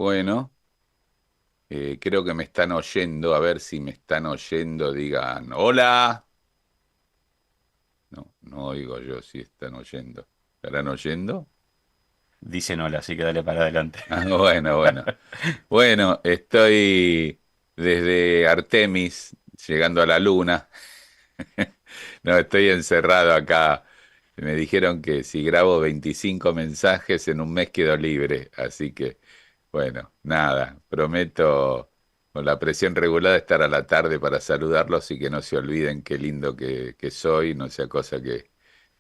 Bueno, creo que me están oyendo. A ver si me están oyendo. Digan, hola. No, no oigo yo si están oyendo. ¿Estarán oyendo? Dicen hola, así que dale para adelante. Ah, bueno, bueno. Bueno, estoy desde Artemis, llegando a la luna. No, estoy encerrado acá. Me dijeron que si grabo 25 mensajes en un mes quedo libre. Así que, bueno, nada, prometo con la presión regulada estar a la tarde para saludarlos y que no se olviden qué lindo que soy, no sea cosa que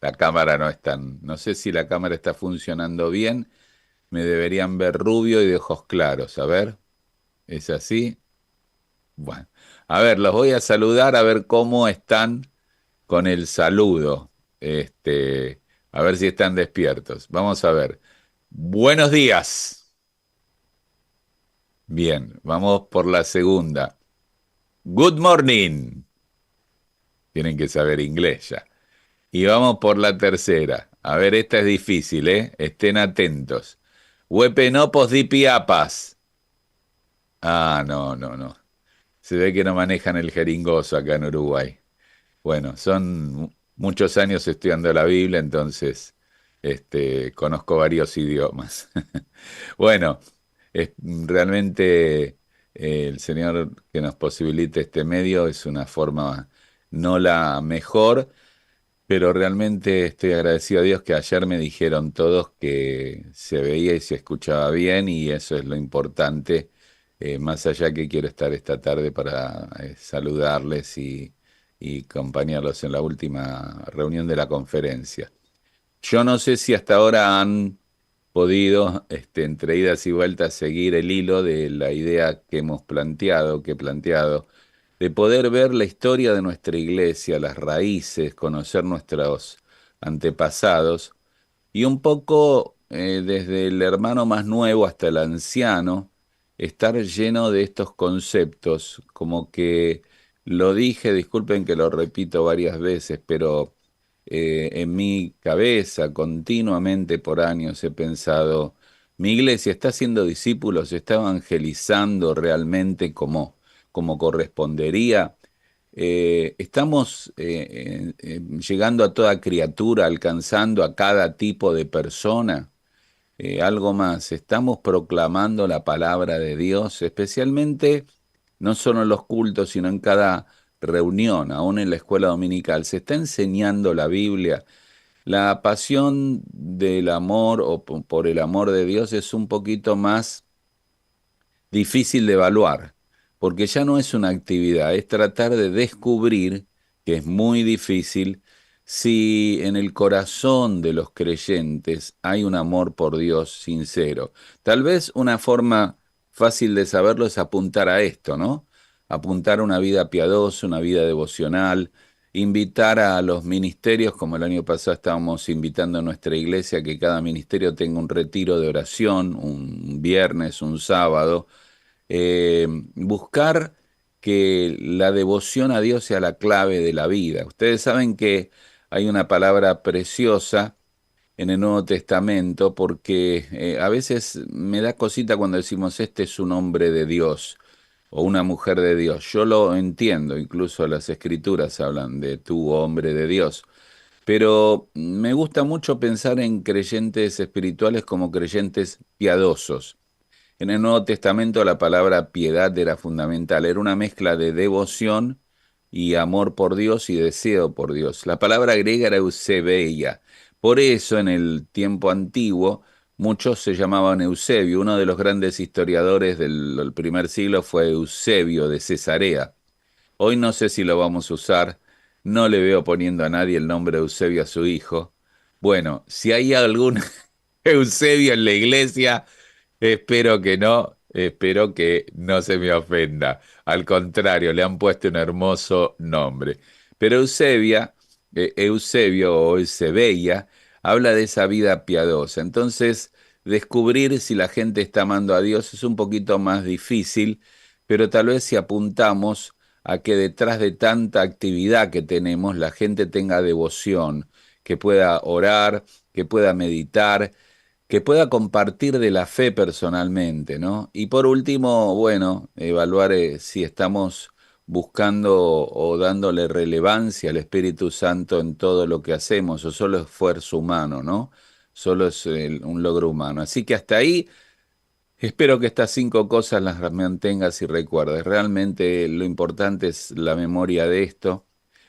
la cámara no es tan... No sé si la cámara está funcionando bien, me deberían ver rubio y de ojos claros. A ver, ¿es así? Bueno, a ver, los voy a saludar a ver cómo están con el saludo. Este, a ver si están despiertos. Vamos a ver. Buenos días. Bien, vamos por la segunda. Good morning. Tienen que saber inglés ya. Y vamos por la tercera. A ver, esta es difícil, ¿eh? Estén atentos. Huepenopos dipiapas. Ah, no, no, no. Se ve que no manejan el jeringoso acá en Uruguay. Bueno, son muchos años estudiando la Biblia, entonces conozco varios idiomas. Bueno, realmente el Señor que nos posibilite este medio es una forma no la mejor, pero realmente estoy agradecido a Dios que ayer me dijeron todos que se veía y se escuchaba bien y eso es lo importante, más allá que quiero estar esta tarde para saludarles y acompañarlos en la última reunión de la conferencia. Yo no sé si hasta ahora han podido, entre idas y vueltas, seguir el hilo de la idea que hemos planteado, que he planteado, de poder ver la historia de nuestra iglesia, las raíces, conocer nuestros antepasados y un poco desde el hermano más nuevo hasta el anciano, estar lleno de estos conceptos, como que lo dije, disculpen que lo repito varias veces, pero en mi cabeza continuamente por años he pensado, mi iglesia está haciendo discípulos, está evangelizando realmente como correspondería. Estamos llegando a toda criatura, alcanzando a cada tipo de persona. Algo más, estamos proclamando la palabra de Dios, especialmente no solo en los cultos, sino en cada reunión, aún en la escuela dominical. Se está enseñando la Biblia. La pasión del amor o por el amor de Dios es un poquito más difícil de evaluar, porque ya no es una actividad, es tratar de descubrir, que es muy difícil, si en el corazón de los creyentes hay un amor por Dios sincero. Tal vez una forma fácil de saberlo es apuntar a esto, ¿no? Apuntar a una vida piadosa, una vida devocional, invitar a los ministerios, como el año pasado estábamos invitando a nuestra iglesia, que cada ministerio tenga un retiro de oración, un viernes, un sábado, buscar que la devoción a Dios sea la clave de la vida. Ustedes saben que hay una palabra preciosa en el Nuevo Testamento porque a veces me da cosita cuando decimos este es un hombre de Dios o una mujer de Dios. Yo lo entiendo, incluso las escrituras hablan de tú, hombre de Dios. Pero me gusta mucho pensar en creyentes espirituales como creyentes piadosos. En el Nuevo Testamento la palabra piedad era fundamental, era una mezcla de devoción y amor por Dios y deseo por Dios. La palabra griega era eusebeia. Por eso en el tiempo antiguo muchos se llamaban Eusebio. Uno de los grandes historiadores del primer siglo fue Eusebio de Cesarea. Hoy no sé si lo vamos a usar, no le veo poniendo a nadie el nombre de Eusebio a su hijo. Bueno, si hay algún Eusebio en la iglesia, espero que no se me ofenda. Al contrario, le han puesto un hermoso nombre. Pero Eusebio o Eusebeia, habla de esa vida piadosa. Entonces, descubrir si la gente está amando a Dios es un poquito más difícil, pero tal vez si apuntamos a que detrás de tanta actividad que tenemos, la gente tenga devoción, que pueda orar, que pueda meditar, que pueda compartir de la fe personalmente, ¿no? Y por último, bueno, evaluar si estamos buscando o dándole relevancia al Espíritu Santo en todo lo que hacemos, o solo es esfuerzo humano, ¿no? Solo es un logro humano. Así que hasta ahí espero que estas 5 cosas las mantengas y recuerdes. Realmente lo importante es la memoria de esto.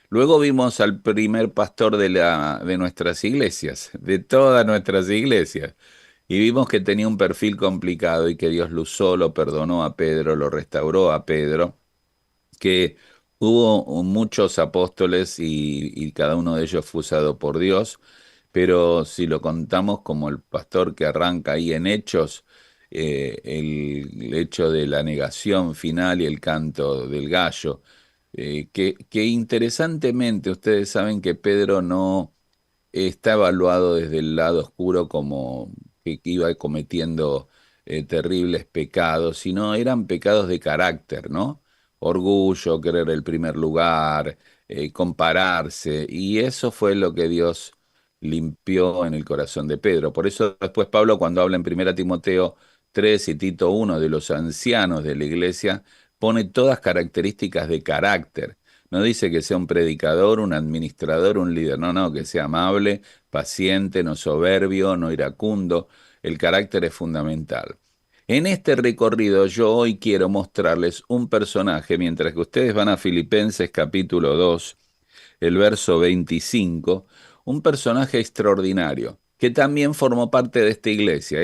Luego vimos al primer pastor de nuestras iglesias, de todas nuestras iglesias, y vimos que tenía un perfil complicado y que Dios lo usó, lo perdonó a Pedro, lo restauró a Pedro, que hubo muchos apóstoles y cada uno de ellos fue usado por Dios, pero si lo contamos como el pastor que arranca ahí en Hechos, el hecho de la negación final y el canto del gallo, que interesantemente ustedes saben que Pedro no está evaluado desde el lado oscuro como que iba cometiendo terribles pecados, sino eran pecados de carácter, ¿no? Orgullo, querer el primer lugar, compararse, y eso fue lo que Dios limpió en el corazón de Pedro. Por eso después Pablo, cuando habla en 1 Timoteo 3 y Tito 1 de los ancianos de la iglesia, pone todas características de carácter. No dice que sea un predicador, un administrador, un líder, no, no, que sea amable, paciente, no soberbio, no iracundo. El carácter es fundamental. En este recorrido yo hoy quiero mostrarles un personaje, mientras que ustedes van a Filipenses capítulo 2, el verso 25, un personaje extraordinario, que también formó parte de esta iglesia,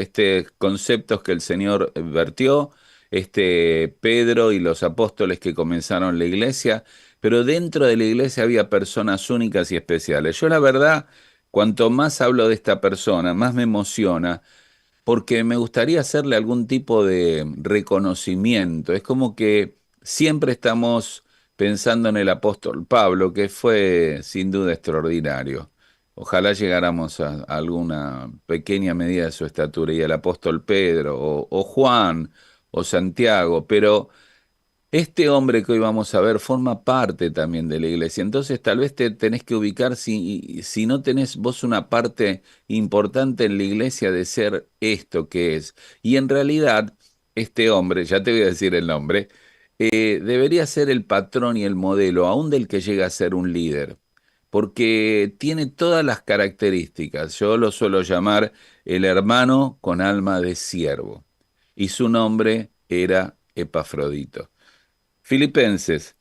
conceptos que el Señor vertió, Pedro y los apóstoles que comenzaron la iglesia, pero dentro de la iglesia había personas únicas y especiales. Yo la verdad, cuanto más hablo de esta persona, más me emociona, porque me gustaría hacerle algún tipo de reconocimiento. Es como que siempre estamos pensando en el apóstol Pablo, que fue sin duda extraordinario. Ojalá llegáramos a alguna pequeña medida de su estatura, y el apóstol Pedro, o Juan, o Santiago, pero este hombre que hoy vamos a ver forma parte también de la iglesia. Entonces tal vez te tenés que ubicar, si no tenés vos una parte importante en la iglesia, de ser esto que es. Y en realidad, este hombre, ya te voy a decir el nombre, debería ser el patrón y el modelo, aún del que llega a ser un líder, porque tiene todas las características. Yo lo suelo llamar el hermano con alma de siervo. Y su nombre era Epafrodito. Filipenses,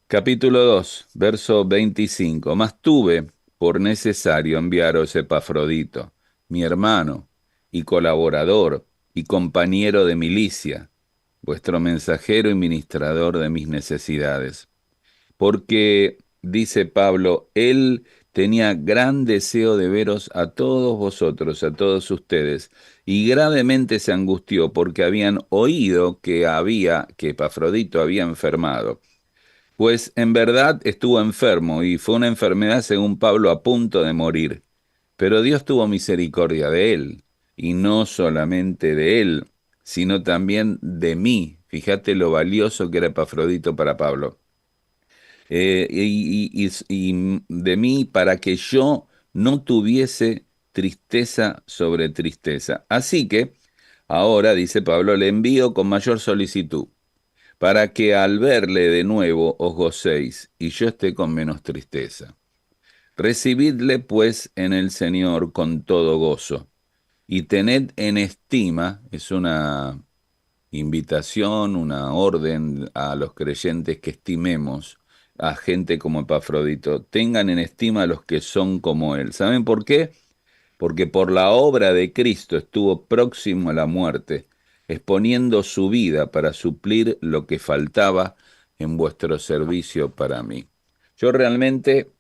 capítulo 2, verso 25. Mas tuve por necesario enviaros Epafrodito, mi hermano y colaborador y compañero de milicia, vuestro mensajero y ministrador de mis necesidades. Porque, dice Pablo, él tenía gran deseo de veros a todos vosotros, a todos ustedes, y gravemente se angustió porque habían oído que Epafrodito había enfermado. Pues en verdad estuvo enfermo, y fue una enfermedad, según Pablo, a punto de morir. Pero Dios tuvo misericordia de él, y no solamente de él, sino también de mí. Fíjate lo valioso que era Epafrodito para Pablo. Y de mí, para que yo no tuviese tristeza sobre tristeza. Así que ahora, dice Pablo, le envío con mayor solicitud, para que al verle de nuevo os gocéis y yo esté con menos tristeza. Recibidle pues en el Señor con todo gozo, y tened en estima, es una invitación, una orden a los creyentes, que estimemos a gente como Epafrodito, tengan en estima a los que son como él. ¿Saben por qué? Porque por la obra de Cristo estuvo próximo a la muerte, exponiendo su vida para suplir lo que faltaba en vuestro servicio para mí. Yo realmente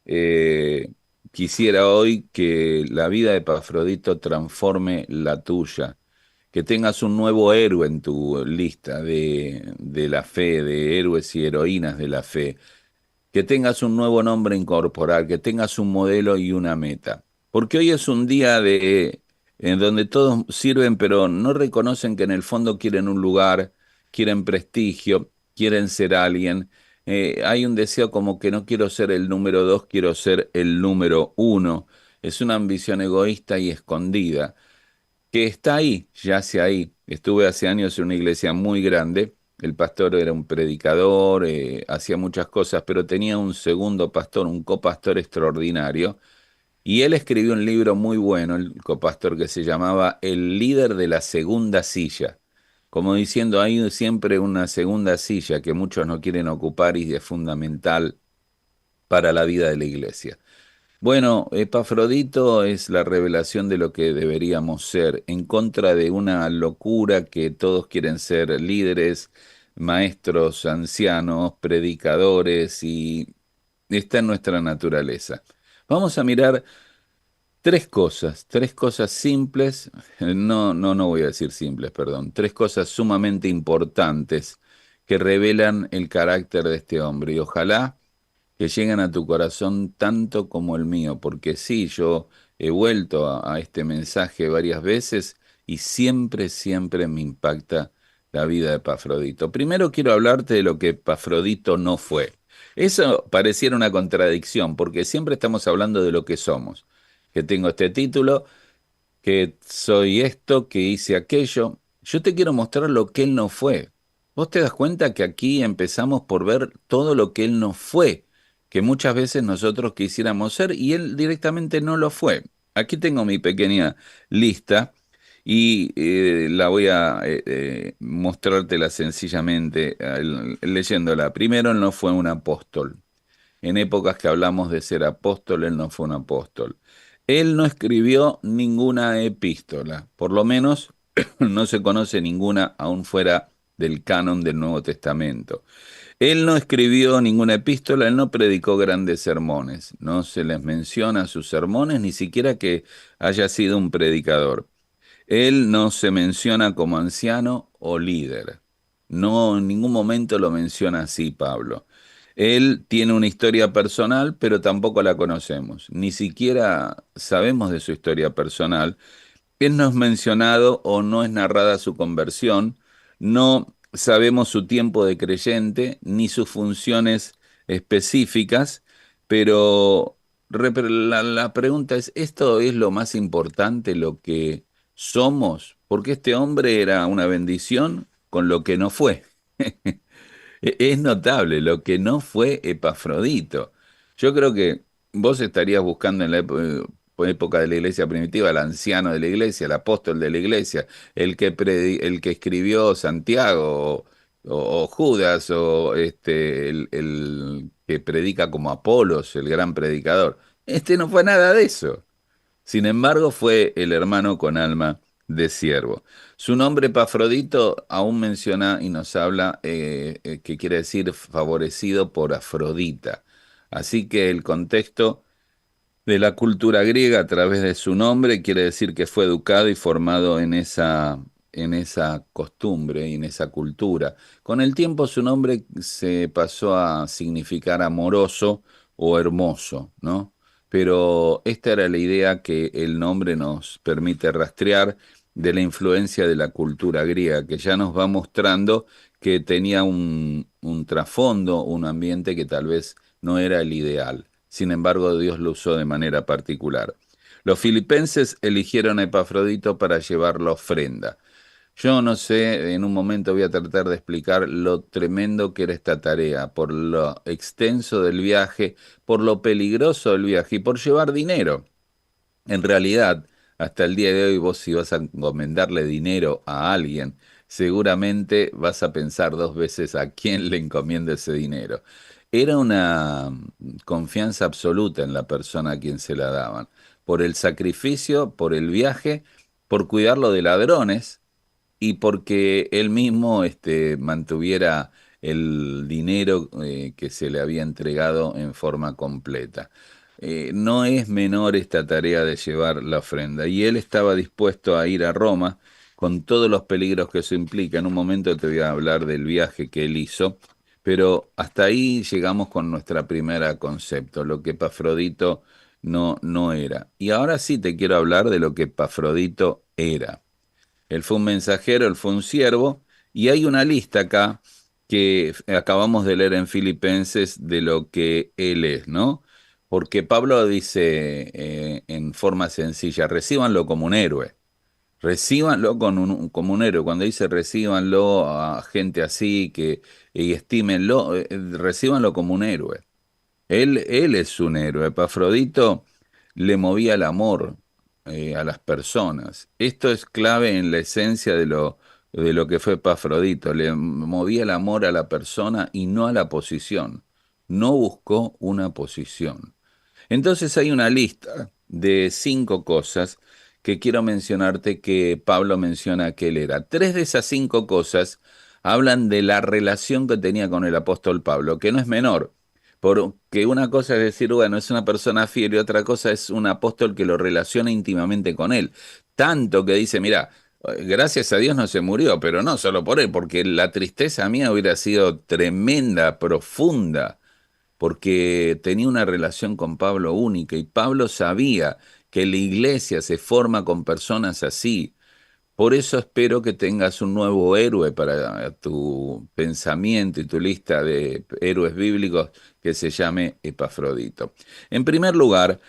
eh, quisiera hoy que la vida de Epafrodito transforme la tuya, que tengas un nuevo héroe en tu lista de la fe, de héroes y heroínas de la fe, que tengas un nuevo nombre a incorporar, que tengas un modelo y una meta. Porque hoy es un día en donde todos sirven, pero no reconocen que en el fondo quieren un lugar, quieren prestigio, quieren ser alguien. Hay un deseo como que no quiero ser el número 2, quiero ser el número 1. Es una ambición egoísta y escondida. que está ahí, yace ahí. Estuve hace años en una iglesia muy grande. El pastor era un predicador, hacía muchas cosas, pero tenía un segundo pastor, un copastor extraordinario. Y él escribió un libro muy bueno, el copastor, que se llamaba El líder de la segunda silla. Como diciendo, hay siempre una segunda silla que muchos no quieren ocupar y es fundamental para la vida de la iglesia. Bueno, Epafrodito es la revelación de lo que deberíamos ser, en contra de una locura que todos quieren ser líderes, maestros, ancianos, predicadores, y está en nuestra naturaleza. Vamos a mirar tres cosas simples, no voy a decir simples, perdón, tres cosas sumamente importantes que revelan el carácter de este hombre, y ojalá que lleguen a tu corazón tanto como el mío, porque sí, yo he vuelto a este mensaje varias veces y siempre me impacta la vida de Epafrodito. Primero quiero hablarte de lo que Epafrodito no fue. Eso pareciera una contradicción, porque siempre estamos hablando de lo que somos, que tengo este título, que soy esto, que hice aquello. Yo te quiero mostrar lo que él no fue. Vos te das cuenta que aquí empezamos por ver todo lo que él no fue, que muchas veces nosotros quisiéramos ser y él directamente no lo fue. Aquí tengo mi pequeña lista y la voy a mostrártela sencillamente leyéndola. Primero, él no fue un apóstol. En épocas que hablamos de ser apóstol, él no fue un apóstol. Él no escribió ninguna epístola, por lo menos no se conoce ninguna aún fuera del canon del Nuevo Testamento. Él no escribió ninguna epístola, él no predicó grandes sermones, no se les menciona sus sermones, ni siquiera que haya sido un predicador. Él no se menciona como anciano o líder. No, en ningún momento lo menciona así Pablo. Él tiene una historia personal, pero tampoco la conocemos. Ni siquiera sabemos de su historia personal. Él no es mencionado o no es narrada su conversión. No sabemos su tiempo de creyente ni sus funciones específicas, pero la pregunta es, ¿esto es lo más importante, lo que somos? Porque este hombre era una bendición con lo que no fue. Es notable lo que no fue Epafrodito. Yo creo que vos estarías buscando en la época de la iglesia primitiva, el anciano de la iglesia, el apóstol de la iglesia, el que escribió Santiago, o Judas, o el que predica como Apolos, el gran predicador. Este no fue nada de eso. Sin embargo, fue el hermano con alma de siervo. Su nombre Epafrodito aún menciona y nos habla que quiere decir favorecido por Afrodita. Así que el contexto de la cultura griega a través de su nombre quiere decir que fue educado y formado en esa costumbre y en esa cultura. Con el tiempo su nombre se pasó a significar amoroso o hermoso, ¿no? Pero esta era la idea que el nombre nos permite rastrear de la influencia de la cultura griega, que ya nos va mostrando que tenía un trasfondo, un ambiente que tal vez no era el ideal. Sin embargo, Dios lo usó de manera particular. Los filipenses eligieron a Epafrodito para llevar la ofrenda. Yo no sé, en un momento voy a tratar de explicar lo tremendo que era esta tarea, por lo extenso del viaje, por lo peligroso del viaje y por llevar dinero. En realidad, hasta el día de hoy, vos si vas a encomendarle dinero a alguien, seguramente vas a pensar dos veces a quién le encomienda ese dinero. Era una confianza absoluta en la persona a quien se la daban, por el sacrificio, por el viaje, por cuidarlo de ladrones y porque él mismo mantuviera el dinero que se le había entregado en forma completa. No es menor esta tarea de llevar la ofrenda, y él estaba dispuesto a ir a Roma con todos los peligros que eso implica. En un momento te voy a hablar del viaje que él hizo, pero hasta ahí llegamos con nuestra primera concepto, lo que Epafrodito no era. Y ahora sí te quiero hablar de lo que Epafrodito era. Él fue un mensajero, él fue un siervo, y hay una lista acá que acabamos de leer en Filipenses de lo que él es, ¿no? Porque Pablo dice en forma sencilla, recíbanlo como un héroe. Recíbanlo como un héroe. Cuando dice recíbanlo a gente así y estímenlo, recíbanlo como un héroe. Él es un héroe. Epafrodito le movía el amor a las personas. Esto es clave en la esencia de lo que fue Epafrodito. Le movía el amor a la persona y no a la posición. No buscó una posición. Entonces hay una lista de 5 cosas que quiero mencionarte que Pablo menciona que él era. 3 de esas 5 cosas hablan de la relación que tenía con el apóstol Pablo, que no es menor, porque una cosa es decir, bueno, es una persona fiel y otra cosa es un apóstol que lo relaciona íntimamente con él. Tanto que dice, mira, gracias a Dios no se murió, pero no solo por él, porque la tristeza mía hubiera sido tremenda, profunda porque tenía una relación con Pablo única y Pablo sabía que la iglesia se forma con personas así. Por eso espero que tengas un nuevo héroe para tu pensamiento y tu lista de héroes bíblicos que se llame Epafrodito. En primer lugar,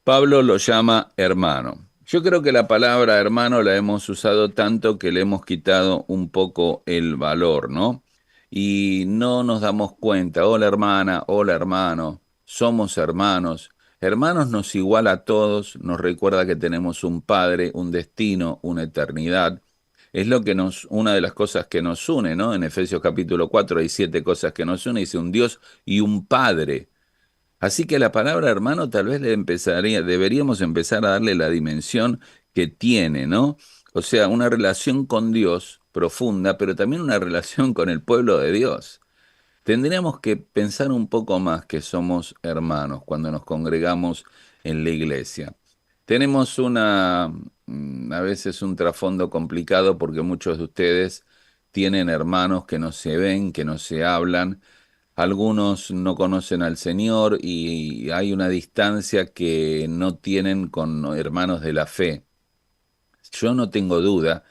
Pablo lo llama hermano. Yo creo que la palabra hermano la hemos usado tanto que le hemos quitado un poco el valor, ¿no? Y no nos damos cuenta, hola hermana, hola hermano, somos hermanos. Hermanos nos iguala a todos, nos recuerda que tenemos un padre, un destino, una eternidad. Es lo que una de las cosas que nos une, ¿no? En Efesios capítulo 4 hay 7 cosas que nos unen, dice un Dios y un Padre. Así que la palabra hermano tal vez deberíamos empezar a darle la dimensión que tiene, ¿no? O sea, una relación con Dios profunda, pero también una relación con el pueblo de Dios. Tendríamos que pensar un poco más que somos hermanos cuando nos congregamos en la iglesia. Tenemos a veces un trasfondo complicado porque muchos de ustedes tienen hermanos que no se ven, que no se hablan, algunos no conocen al Señor y hay una distancia que no tienen con hermanos de la fe. Yo no tengo duda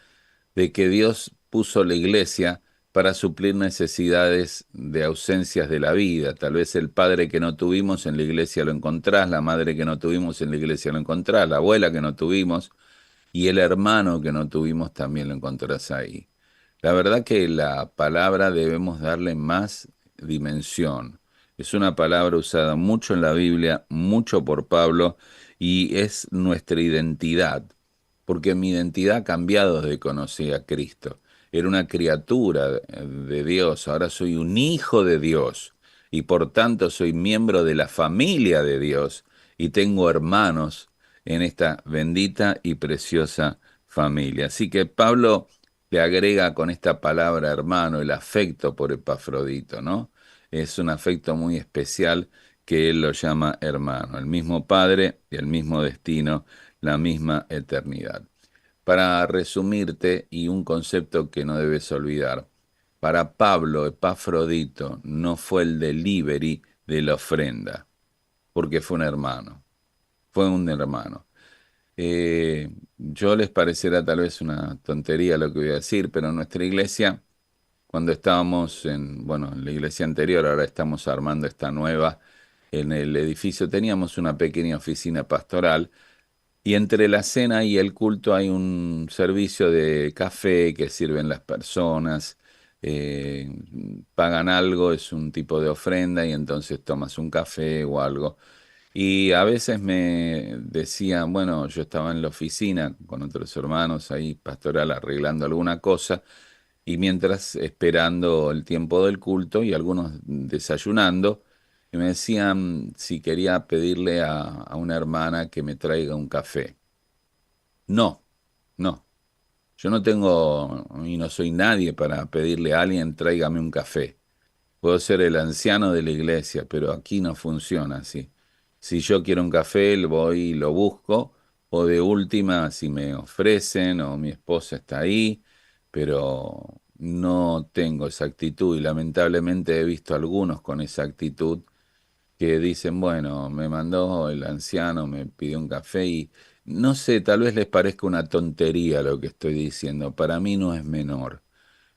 de que Dios puso la iglesia para suplir necesidades de ausencias de la vida. Tal vez el padre que no tuvimos en la iglesia lo encontrás, la madre que no tuvimos en la iglesia lo encontrás, la abuela que no tuvimos y el hermano que no tuvimos también lo encontrarás ahí. La verdad que la palabra debemos darle más dimensión. Es una palabra usada mucho en la Biblia, mucho por Pablo, y es nuestra identidad, porque mi identidad ha cambiado desde que conocí a Cristo. Era una criatura de Dios, ahora soy un hijo de Dios, y por tanto soy miembro de la familia de Dios, y tengo hermanos en esta bendita y preciosa familia. Así que Pablo le agrega con esta palabra hermano el afecto por Epafrodito, ¿no? Es un afecto muy especial que él lo llama hermano, el mismo padre y el mismo destino, la misma eternidad. Para resumirte, y un concepto que no debes olvidar, para Pablo Epafrodito no fue el delivery de la ofrenda, porque fue un hermano, fue un hermano. Yo les parecerá tal vez una tontería lo que voy a decir, pero en nuestra iglesia, cuando estábamos bueno, en la iglesia anterior, ahora estamos armando esta nueva, en el edificio teníamos una pequeña oficina pastoral y entre la cena y el culto hay un servicio de café que sirven las personas, eh, pagan algo, es un tipo de ofrenda y entonces tomas un café o algo. Y a veces me decían, bueno, yo estaba en la oficina con otros hermanos ahí pastoral arreglando alguna cosa y mientras esperando el tiempo del culto y algunos desayunando, y me decían si quería pedirle a una hermana que me traiga un café. No, no, yo no tengo y no soy nadie para pedirle a alguien tráigame un café. Puedo ser el anciano de la iglesia, pero aquí no funciona así. Si yo quiero un café, voy y lo busco, o de última, si me ofrecen o mi esposa está ahí, pero no tengo esa actitud y lamentablemente he visto algunos con esa actitud que dicen, bueno, me mandó el anciano, me pidió un café y no sé, tal vez les parezca una tontería lo que estoy diciendo, para mí no es menor.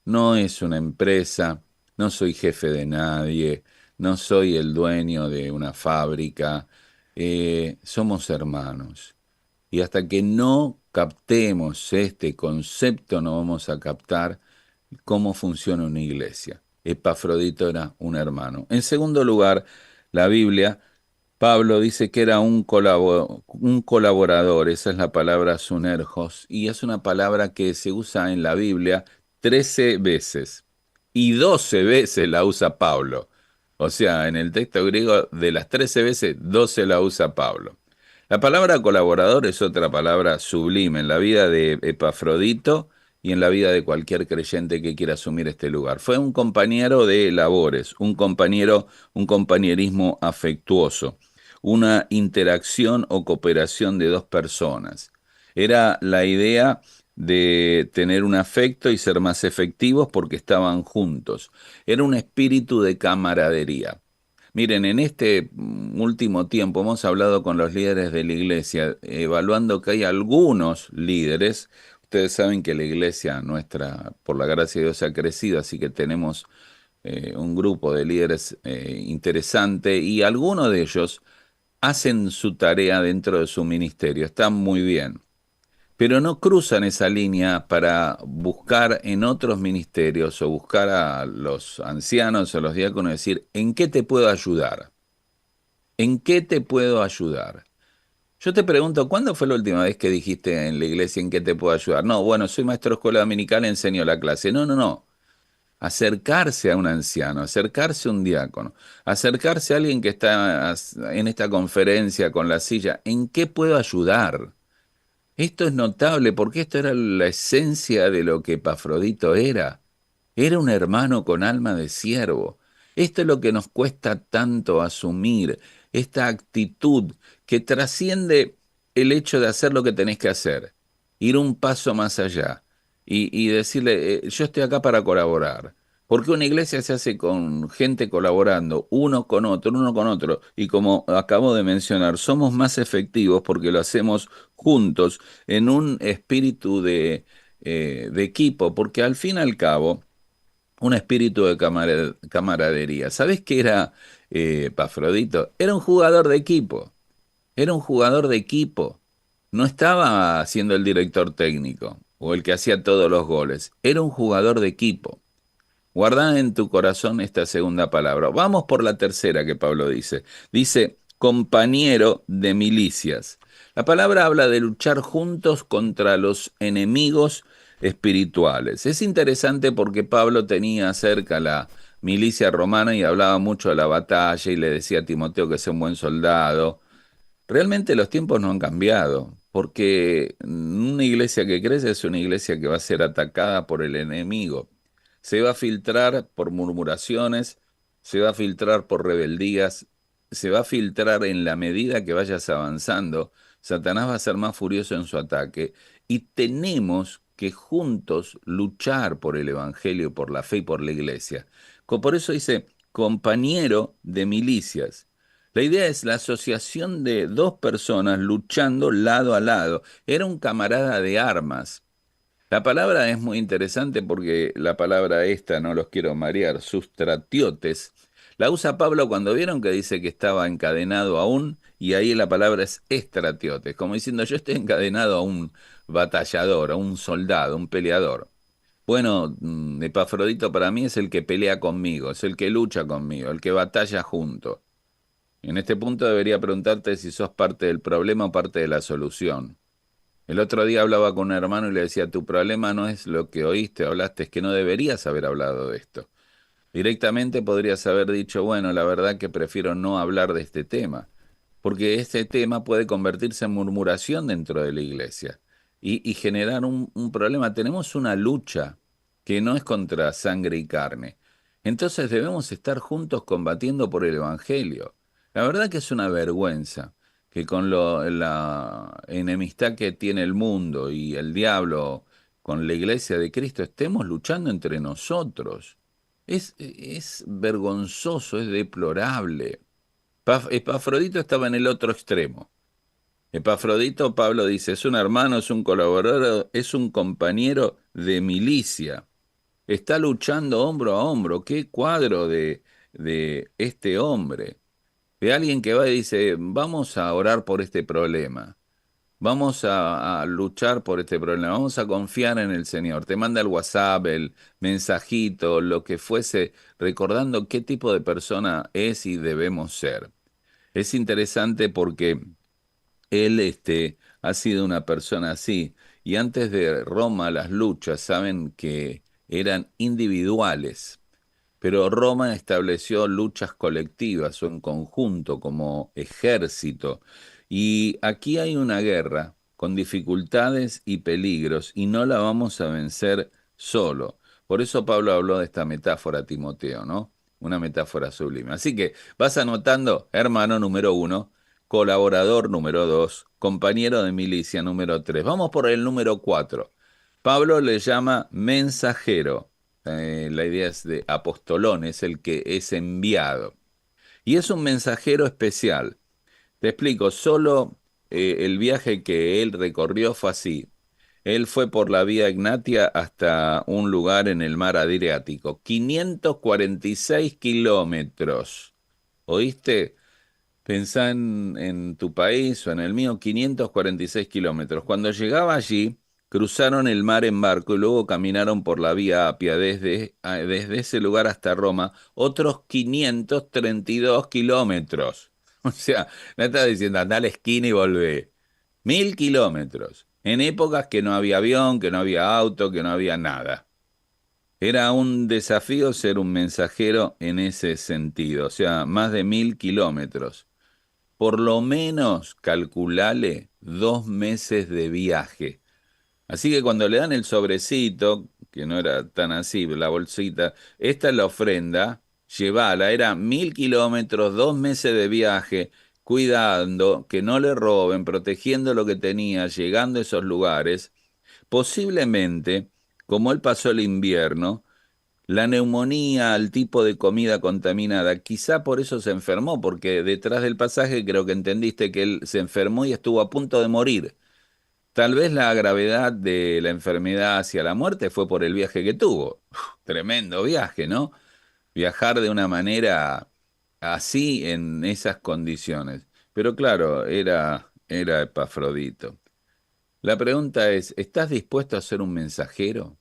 No es una empresa, no soy jefe de nadie, no soy el dueño de una fábrica, somos hermanos. Y hasta que no captemos este concepto, no vamos a captar cómo funciona una iglesia. Epafrodito era un hermano. En segundo lugar, la Biblia, Pablo dice que era un colaborador, esa es la palabra sunergos, y es una palabra que se usa en la Biblia 13 veces, y 12 veces la usa Pablo. O sea, en el texto griego, de las 13 veces, 12 la usa Pablo. La palabra colaborador es otra palabra sublime en la vida de Epafrodito y en la vida de cualquier creyente que quiera asumir este lugar. Fue un compañero de labores, un compañerismo afectuoso, una interacción o cooperación de dos personas. Era la idea de tener un afecto y ser más efectivos porque estaban juntos. Era un espíritu de camaradería. Miren, en este último tiempo hemos hablado con los líderes de la iglesia, evaluando que hay algunos líderes. Ustedes saben que la iglesia nuestra, por la gracia de Dios, ha crecido, así que tenemos un grupo de líderes interesante y algunos de ellos hacen su tarea dentro de su ministerio, están muy bien, pero no cruzan esa línea para buscar en otros ministerios o buscar a los ancianos o los diáconos y decir, ¿en qué te puedo ayudar? ¿En qué te puedo ayudar? Yo te pregunto, ¿cuándo fue la última vez que dijiste en la iglesia en qué te puedo ayudar? No, bueno, soy maestro de escuela dominical, enseño la clase. No, no, no. Acercarse a un anciano, acercarse a un diácono, acercarse a alguien que está en esta conferencia con la silla. ¿En qué puedo ayudar? Esto es notable porque esto era la esencia de lo que Epafrodito era. Era un hermano con alma de siervo. Esto es lo que nos cuesta tanto asumir, esta actitud que trasciende el hecho de hacer lo que tenés que hacer, ir un paso más allá y decirle, yo estoy acá para colaborar. Porque una iglesia se hace con gente colaborando, uno con otro, y como acabo de mencionar, somos más efectivos porque lo hacemos juntos en un espíritu de equipo, porque al fin y al cabo, un espíritu de camaradería. ¿Sabés qué era Pafrodito? Era un jugador de equipo, era un jugador de equipo. No estaba siendo el director técnico o el que hacía todos los goles, era un jugador de equipo. Guarda en tu corazón esta segunda palabra. Vamos por la tercera que Pablo dice. Dice, compañero de milicias. La palabra habla de luchar juntos contra los enemigos espirituales. Es interesante porque Pablo tenía cerca la milicia romana y hablaba mucho de la batalla y le decía a Timoteo que sea un buen soldado. Realmente los tiempos no han cambiado, porque una iglesia que crece es una iglesia que va a ser atacada por el enemigo. Se va a filtrar por murmuraciones, se va a filtrar por rebeldías, se va a filtrar en la medida que vayas avanzando. Satanás va a ser más furioso en su ataque y tenemos que juntos luchar por el evangelio, por la fe y por la iglesia. Por eso dice, compañero de milicias. La idea es la asociación de dos personas luchando lado a lado. Era un camarada de armas. La palabra es muy interesante porque la palabra esta, no los quiero marear, sustratiotes, la usa Pablo cuando vieron que dice que estaba encadenado aún, y ahí la palabra es estratiotes, como diciendo yo estoy encadenado a un batallador, a un soldado, un peleador. Bueno, Epafrodito para mí es el que pelea conmigo, es el que lucha conmigo, el que batalla junto. En este punto debería preguntarte si sos parte del problema o parte de la solución. El otro día hablaba con un hermano y le decía, tu problema no es lo que oíste, hablaste, es que no deberías haber hablado de esto. Directamente podrías haber dicho, bueno, la verdad que prefiero no hablar de este tema, porque este tema puede convertirse en murmuración dentro de la iglesia y generar un problema. Tenemos una lucha que no es contra sangre y carne. Entonces debemos estar juntos combatiendo por el Evangelio. La verdad que es una vergüenza que con la enemistad que tiene el mundo y el diablo con la iglesia de Cristo estemos luchando entre nosotros. Es vergonzoso, es deplorable. Epafrodito estaba en el otro extremo. Epafrodito, Pablo dice, es un hermano, es un colaborador, es un compañero de milicia. Está luchando hombro a hombro. Qué cuadro de este hombre. De alguien que va y dice, vamos a orar por este problema. vamos a luchar por este problema, vamos a confiar en el Señor. Te manda el WhatsApp, el mensajito, lo que fuese, recordando qué tipo de persona es y debemos ser. Es interesante porque él ha sido una persona así. Y antes de Roma, las luchas, saben que eran individuales. Pero Roma estableció luchas colectivas o en conjunto como ejército. Y aquí hay una guerra con dificultades y peligros y no la vamos a vencer solo. Por eso Pablo habló de esta metáfora, Timoteo, ¿no? Una metáfora sublime. Así que vas anotando, hermano número uno, colaborador número dos, compañero de milicia número tres. Vamos por el número cuatro. Pablo le llama mensajero. La idea es de apostolón, es el que es enviado. Y es un mensajero especial. Te explico, solo el viaje que él recorrió fue así. Él fue por la vía Egnatia hasta un lugar en el mar Adriático, 546 kilómetros. ¿Oíste? Pensá en tu país o en el mío, 546 kilómetros. Cuando llegaba allí, cruzaron el mar en barco y luego caminaron por la vía Apia desde ese lugar hasta Roma, otros 532 kilómetros. O sea, no estaba diciendo andá a la esquina y volvé. 1000 kilómetros. En épocas que no había avión, que no había auto, que no había nada. Era un desafío ser un mensajero en ese sentido, o sea, más de 1000 kilómetros. Por lo menos calculale 2 meses de viaje. Así que cuando le dan el sobrecito, que no era tan así, la bolsita, esta es la ofrenda, llévala, era 1000 kilómetros, 2 meses de viaje, cuidando que no le roben, protegiendo lo que tenía, llegando a esos lugares. Posiblemente, como él pasó el invierno, la neumonía, el tipo de comida contaminada, quizá por eso se enfermó, porque detrás del pasaje creo que entendiste que él se enfermó y estuvo a punto de morir. Tal vez la gravedad de la enfermedad hacia la muerte fue por el viaje que tuvo. Tremendo viaje, ¿no? Viajar de una manera así en esas condiciones. Pero claro, era Epafrodito. La pregunta es, ¿estás dispuesto a ser un mensajero?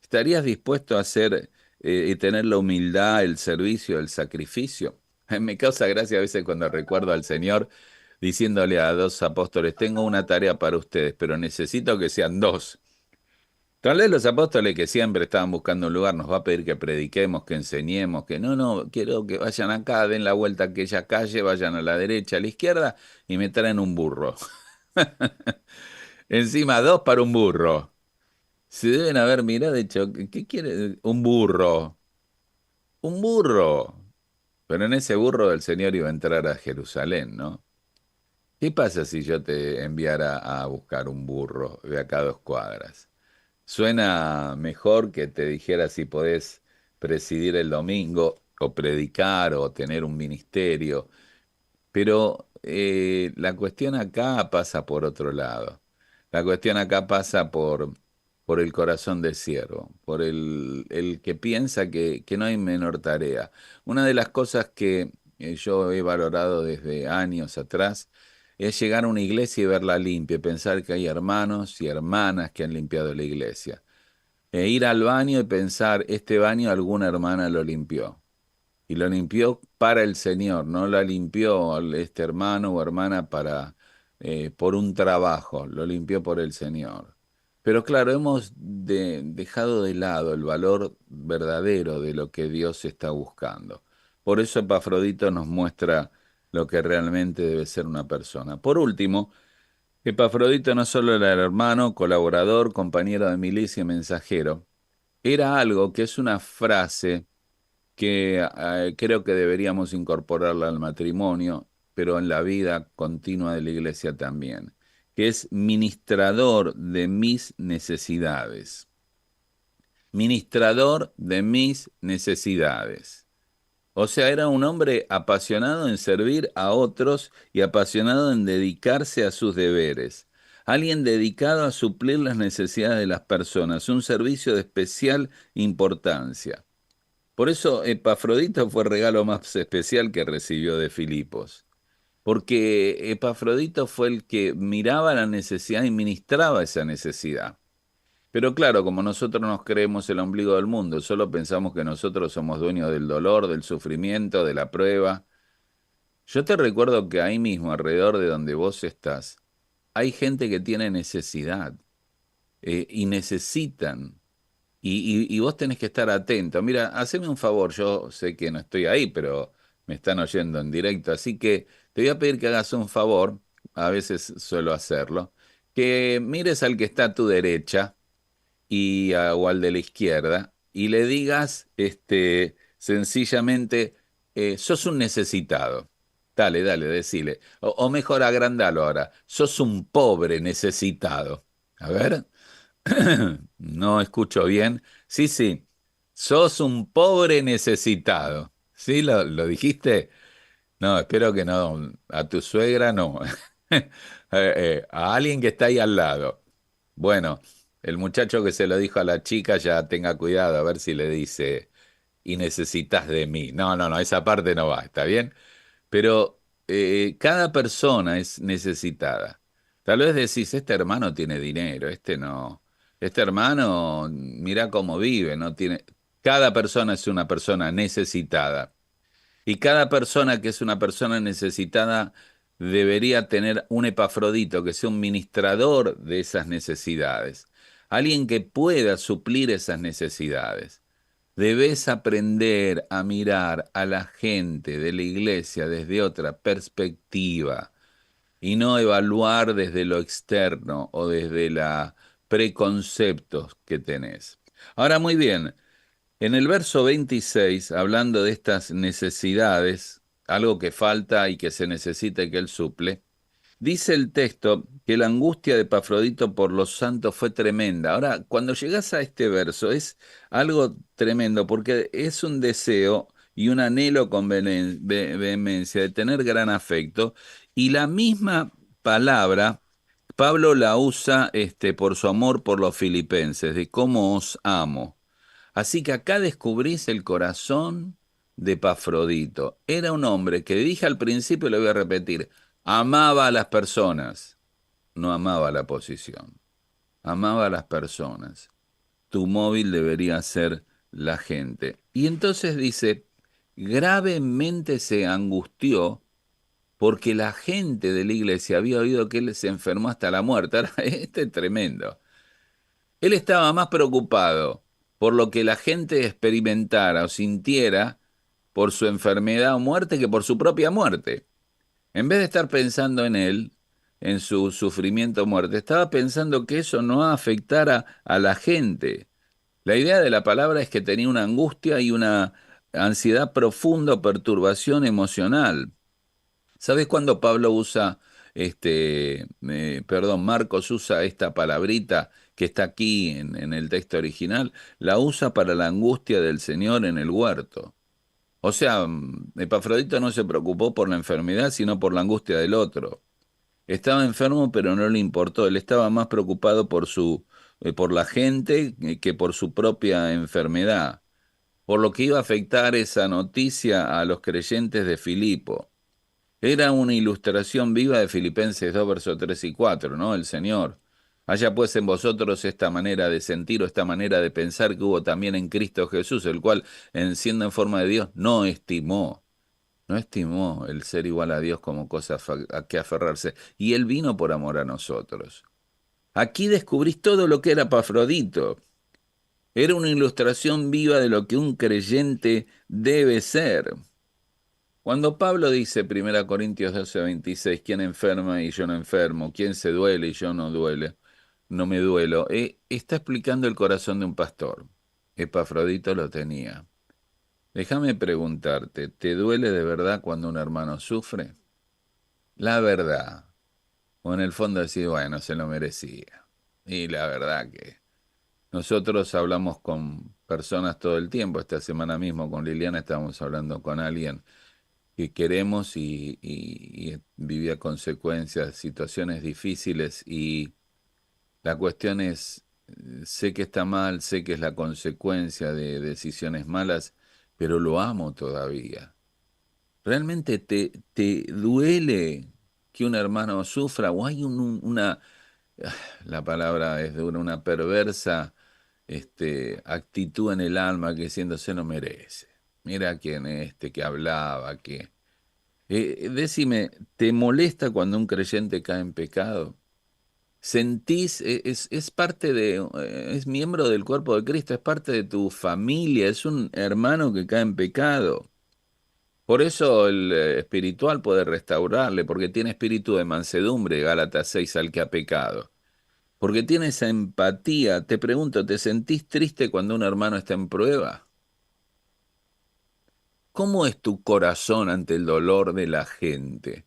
¿Estarías dispuesto a hacer y tener la humildad, el servicio, el sacrificio? Me causa gracia a veces cuando recuerdo al Señor diciéndole a dos apóstoles, tengo una tarea para ustedes, pero necesito que sean dos. Tal vez los apóstoles que siempre estaban buscando un lugar nos va a pedir que prediquemos, que enseñemos, que no, quiero que vayan acá, den la vuelta a aquella calle, vayan a la derecha, a la izquierda y me traen un burro. Encima dos para un burro. Se deben haber mirado, de hecho, ¿qué quiere? Un burro. Un burro. Pero en ese burro el Señor iba a entrar a Jerusalén, ¿no? ¿Qué pasa si yo te enviara a buscar un burro de acá a 2 cuadras? Suena mejor que te dijera si podés presidir el domingo o predicar o tener un ministerio. Pero la cuestión acá pasa por otro lado. La cuestión acá pasa por el corazón de siervo, por el que piensa que no hay menor tarea. Una de las cosas que yo he valorado desde años atrás es llegar a una iglesia y verla limpia, y pensar que hay hermanos y hermanas que han limpiado la iglesia. E ir al baño y pensar, este baño alguna hermana lo limpió y lo limpió para el Señor, no la limpió este hermano o hermana por un trabajo, lo limpió por el Señor. Pero claro, hemos dejado de lado el valor verdadero de lo que Dios está buscando. Por eso Epafrodito nos muestra lo que realmente debe ser una persona. Por último, Epafrodito no solo era el hermano, colaborador, compañero de milicia y mensajero, era algo que es una frase que creo que deberíamos incorporarla al matrimonio, pero en la vida continua de la iglesia también, que es ministrador de mis necesidades. Ministrador de mis necesidades. O sea, era un hombre apasionado en servir a otros y apasionado en dedicarse a sus deberes. Alguien dedicado a suplir las necesidades de las personas, un servicio de especial importancia. Por eso Epafrodito fue el regalo más especial que recibió de Filipos, porque Epafrodito fue el que miraba la necesidad y ministraba esa necesidad. Pero claro, como nosotros nos creemos el ombligo del mundo, solo pensamos que nosotros somos dueños del dolor, del sufrimiento, de la prueba. Yo te recuerdo que ahí mismo, alrededor de donde vos estás, hay gente que tiene necesidad y necesitan. Y vos tenés que estar atento. Mira, haceme un favor, yo sé que no estoy ahí, pero me están oyendo en directo, así que te voy a pedir que hagas un favor, a veces suelo hacerlo, que mires al que está a tu derecha o al de la izquierda y le digas sencillamente, sos un necesitado. Dale, dale, decile. O mejor, agrandalo ahora. Sos un pobre necesitado. A ver. No escucho bien. Sí, sí. Sos un pobre necesitado. ¿Sí? ¿Lo dijiste? No, espero que no. A tu suegra no. A alguien que está ahí al lado. Bueno, el muchacho que se lo dijo a la chica ya tenga cuidado a ver si le dice y necesitas de mí. No, no, no, esa parte no va, ¿está bien? Pero cada persona es necesitada. Tal vez decís, este hermano tiene dinero, este no. Este hermano, mira cómo vive, no tiene. Cada persona es una persona necesitada. Y cada persona que es una persona necesitada debería tener un epafrodito que sea un ministrador de esas necesidades. Alguien que pueda suplir esas necesidades. Debes aprender a mirar a la gente de la iglesia desde otra perspectiva y no evaluar desde lo externo o desde los preconceptos que tenés. Ahora, muy bien, en el verso 26, hablando de estas necesidades, algo que falta y que se necesita y que él suple, dice el texto que la angustia de Epafrodito por los santos fue tremenda. Ahora, cuando llegas a este verso es algo tremendo porque es un deseo y un anhelo con vehemencia de tener gran afecto y la misma palabra Pablo la usa por su amor por los filipenses, de cómo os amo. Así que acá descubrís el corazón de Epafrodito. Era un hombre que dije al principio y lo voy a repetir, amaba a las personas, no amaba la posición. Amaba a las personas. Tu móvil debería ser la gente. Y entonces dice, gravemente se angustió porque la gente de la iglesia había oído que él se enfermó hasta la muerte. Ahora, este es tremendo. Él estaba más preocupado por lo que la gente experimentara o sintiera por su enfermedad o muerte que por su propia muerte. En vez de estar pensando en él, en su sufrimiento o muerte, estaba pensando que eso no afectara a la gente. La idea de la palabra es que tenía una angustia y una ansiedad profunda o perturbación emocional. ¿Sabes cuándo Pablo usa, Marcos usa esta palabrita que está aquí en el texto original? La usa para la angustia del Señor en el huerto. O sea, Epafrodito no se preocupó por la enfermedad, sino por la angustia del otro. Estaba enfermo, pero no le importó. Él estaba más preocupado por la gente que por su propia enfermedad, por lo que iba a afectar esa noticia a los creyentes de Filipo. Era una ilustración viva de Filipenses 2 versos 3 y 4, ¿no? El Señor. Haya pues en vosotros esta manera de sentir o esta manera de pensar que hubo también en Cristo Jesús, el cual, siendo en forma de Dios, no estimó el ser igual a Dios como cosa a que aferrarse. Y Él vino por amor a nosotros. Aquí descubrís todo lo que era Pafrodito. Era una ilustración viva de lo que un creyente debe ser. Cuando Pablo dice 1 Corintios 12:26, ¿quién enferma y yo no enfermo? ¿Quién se duele y yo no me duelo? Está explicando el corazón de un pastor. Epafrodito lo tenía. Déjame preguntarte, ¿te duele de verdad cuando un hermano sufre? La verdad. O en el fondo decir, bueno, se lo merecía. Y la verdad que nosotros hablamos con personas todo el tiempo. Esta semana mismo con Liliana estábamos hablando con alguien que queremos y vivía consecuencias, situaciones difíciles y la cuestión es, sé que está mal, sé que es la consecuencia de decisiones malas, pero lo amo todavía. ¿Realmente te duele que un hermano sufra o hay una, la palabra es de una perversa actitud en el alma que diciendo se no merece? Mira quién es este que hablaba, que... decime, ¿te molesta cuando un creyente cae en pecado? ¿Sentís, es parte de, es miembro del cuerpo de Cristo, es parte de tu familia, es un hermano que cae en pecado? Por eso el espiritual puede restaurarle, porque tiene espíritu de mansedumbre, Gálatas 6 al que ha pecado. Porque tiene esa empatía. Te pregunto, ¿te sentís triste cuando un hermano está en prueba? ¿Cómo es tu corazón ante el dolor de la gente?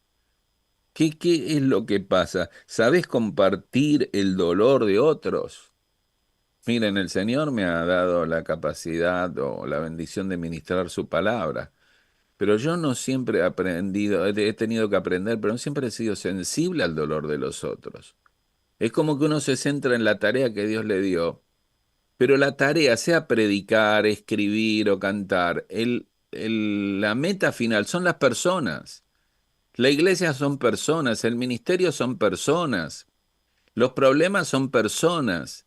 ¿Qué es lo que pasa? ¿Sabés compartir el dolor de otros? Miren, el Señor me ha dado la capacidad o la bendición de ministrar su palabra. Pero yo no siempre he aprendido, he tenido que aprender, pero no siempre he sido sensible al dolor de los otros. Es como que uno se centra en la tarea que Dios le dio, pero la tarea, sea predicar, escribir o cantar, la meta final son las personas. La iglesia son personas, el ministerio son personas, los problemas son personas,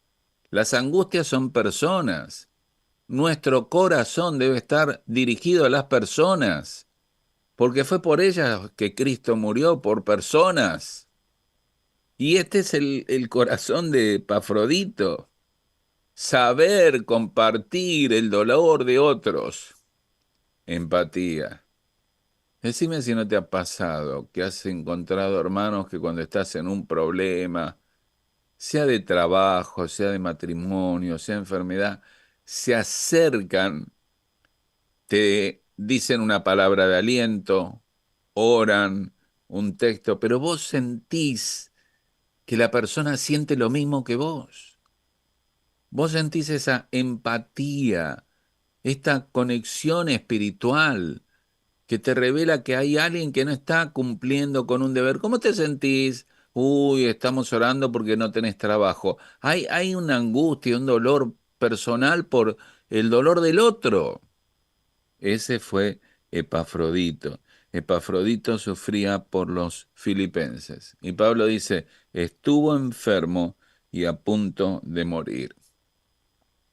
las angustias son personas. Nuestro corazón debe estar dirigido a las personas. Porque fue por ellas que Cristo murió, por personas. Y este es el corazón de Epafrodito, saber compartir el dolor de otros, empatía. Decime si no te ha pasado que has encontrado hermanos que cuando estás en un problema, sea de trabajo, sea de matrimonio, sea de enfermedad, se acercan, te dicen una palabra de aliento, oran un texto, pero vos sentís que la persona siente lo mismo que vos. Vos sentís esa empatía, esta conexión espiritual que te revela que hay alguien que no está cumpliendo con un deber. ¿Cómo te sentís? Uy, estamos orando porque no tenés trabajo. Hay una angustia, un dolor personal por el dolor del otro. Ese fue Epafrodito. Epafrodito sufría por los filipenses. Y Pablo dice, estuvo enfermo y a punto de morir.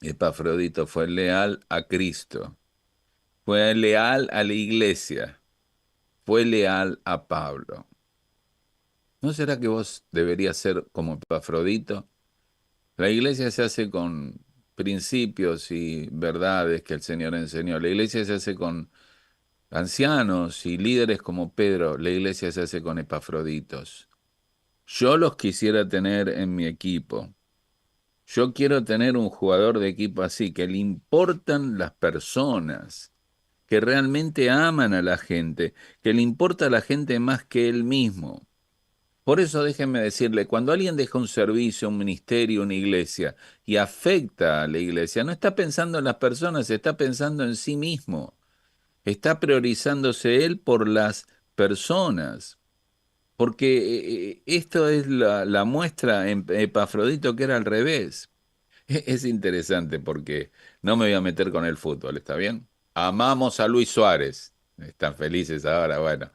Epafrodito fue leal a Cristo, fue leal a la iglesia, fue leal a Pablo. ¿No será que vos deberías ser como Epafrodito? La iglesia se hace con principios y verdades que el Señor enseñó. La iglesia se hace con ancianos y líderes como Pedro. La iglesia se hace con epafroditos. Yo los quisiera tener en mi equipo. Yo quiero tener un jugador de equipo así, que le importan las personas, que realmente aman a la gente, que le importa a la gente más que él mismo. Por eso déjenme decirle, cuando alguien deja un servicio, un ministerio, una iglesia y afecta a la iglesia, no está pensando en las personas, está pensando en sí mismo. Está priorizándose él por las personas, porque esto es la muestra en Epafrodito que era al revés. Es interesante porque no me voy a meter con el fútbol, ¿está bien? Amamos a Luis Suárez, están felices ahora, bueno.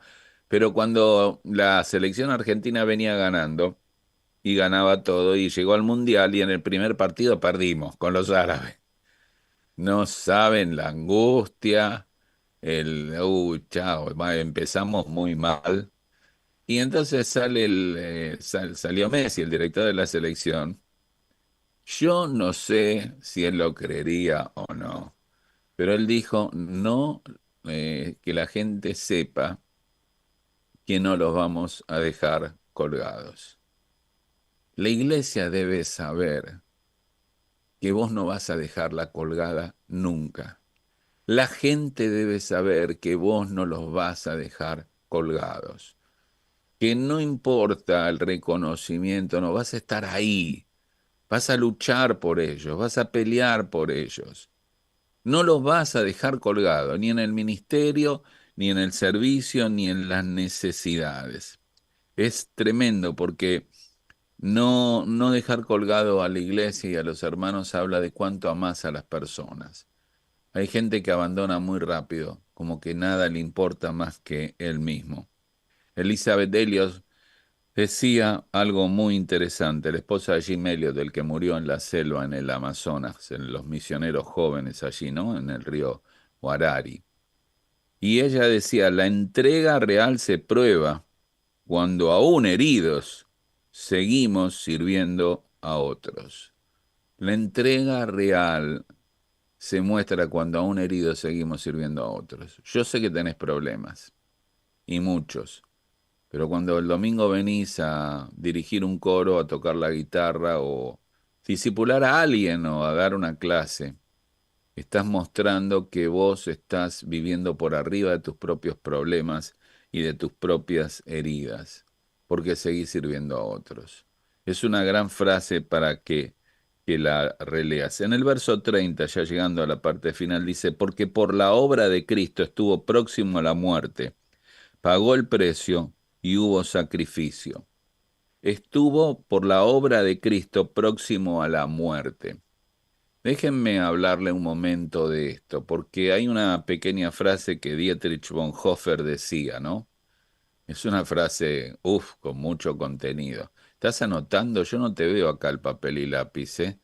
Pero cuando la selección argentina venía ganando y ganaba todo y llegó al Mundial y en el primer partido perdimos con los árabes. No saben la angustia, chao, empezamos muy mal. Y entonces salió Messi, el director de la selección. Yo no sé si él lo creería o no, pero él dijo, no, que la gente sepa que no los vamos a dejar colgados. La iglesia debe saber que vos no vas a dejarla colgada nunca. La gente debe saber que vos no los vas a dejar colgados, que no importa el reconocimiento, no vas a estar ahí, vas a luchar por ellos, vas a pelear por ellos. No los vas a dejar colgados, ni en el ministerio, ni en el servicio, ni en las necesidades. Es tremendo porque no dejar colgado a la iglesia y a los hermanos habla de cuánto amás a las personas. Hay gente que abandona muy rápido como que nada le importa más que él mismo. Elizabeth Elliot decía algo muy interesante, la esposa de Jim Elliot, del que murió en la selva en el Amazonas, en los misioneros jóvenes allí, ¿no? En el río Warari. Y ella decía, la entrega real se prueba cuando aún heridos seguimos sirviendo a otros. La entrega real se muestra cuando aún heridos seguimos sirviendo a otros. Yo sé que tenés problemas, y muchos, pero cuando el domingo venís a dirigir un coro, a tocar la guitarra o disipular a alguien o a dar una clase, estás mostrando que vos estás viviendo por arriba de tus propios problemas y de tus propias heridas, porque seguís sirviendo a otros. Es una gran frase para que la releas. En el verso 30, ya llegando a la parte final, dice, porque por la obra de Cristo estuvo próximo a la muerte, pagó el precio y hubo sacrificio. Estuvo por la obra de Cristo próximo a la muerte. Déjenme hablarle un momento de esto, porque hay una pequeña frase que Dietrich Bonhoeffer decía, ¿no? Es una frase, uff, con mucho contenido. ¿Estás anotando? Yo no te veo acá el papel y lápiz, ¿eh?